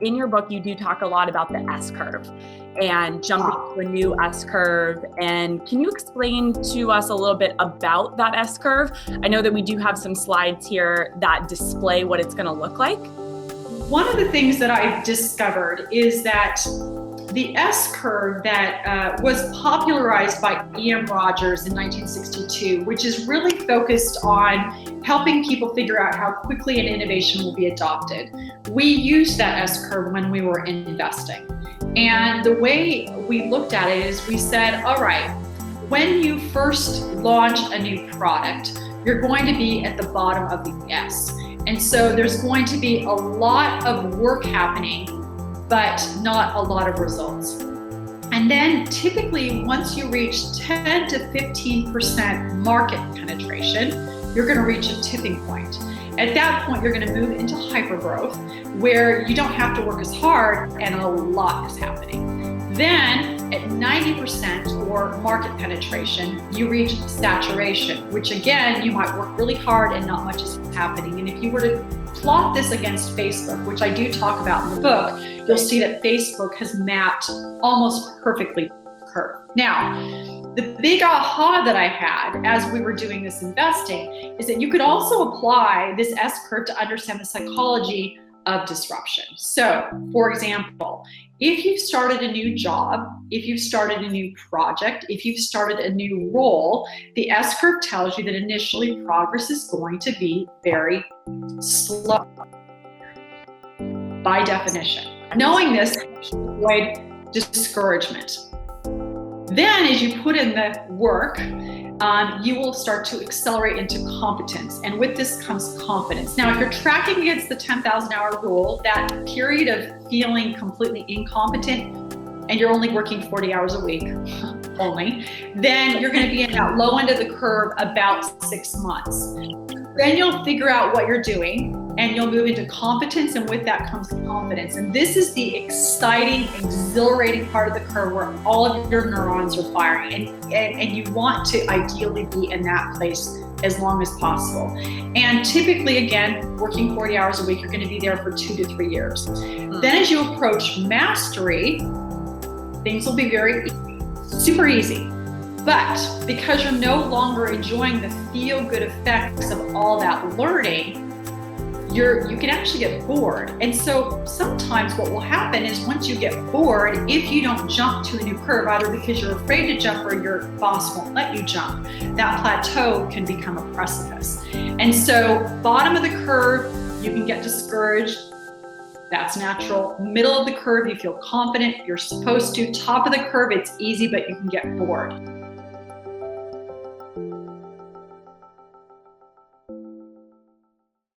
in your book, you do talk a lot about the S curve and jumping to a new S curve. And can you explain to us a little bit about that S curve? I know that we do have some slides here that display what it's going to look like. One of the things that I've discovered is that the S curve that was popularized by E.M. Rogers in 1962, which is really focused on helping people figure out how quickly an innovation will be adopted. We used that S curve when we were investing. And the way we looked at it is we said, all right, when you first launch a new product, you're going to be at the bottom of the S. And so there's going to be a lot of work happening, but not a lot of results. And then typically once you reach 10 to 15% market penetration, you're going to reach a tipping point. At that point, you're going to move into hypergrowth, where you don't have to work as hard and a lot is happening. Then at 90% or market penetration, you reach saturation, which again, you might work really hard and not much is happening. And if you were to plot this against Facebook, which I do talk about in the book, you'll see that Facebook has mapped almost perfectly the curve. Now, the big aha that I had as we were doing this investing is that you could also apply this S curve to understand the psychology of disruption. So, for example, if you've started a new job, if you've started a new project, if you've started a new role, the S curve tells you that initially progress is going to be very slow by definition. Knowing this, avoid discouragement. Then as you put in the work, you will start to accelerate into competence. And with this comes confidence. Now, if you're tracking against the 10,000 hour rule, that period of feeling completely incompetent and you're only working 40 hours a week only, then you're going to be in that low end of the curve about 6 months. Then you'll figure out what you're doing and you'll move into competence, and with that comes confidence. And this is the exciting, exhilarating part of the curve where all of your neurons are firing, and you want to ideally be in that place as long as possible. And typically, again, working 40 hours a week, you're going to be there for 2 to 3 years. Then as you approach mastery, things will be very super easy. But because you're no longer enjoying the feel-good effects of all that learning, you can actually get bored. And so sometimes what will happen is once you get bored, if you don't jump to a new curve, either because you're afraid to jump or your boss won't let you jump, that plateau can become a precipice. And so bottom of the curve, you can get discouraged. That's natural. Middle of the curve, you feel confident, you're supposed to. Top of the curve, it's easy, but you can get bored.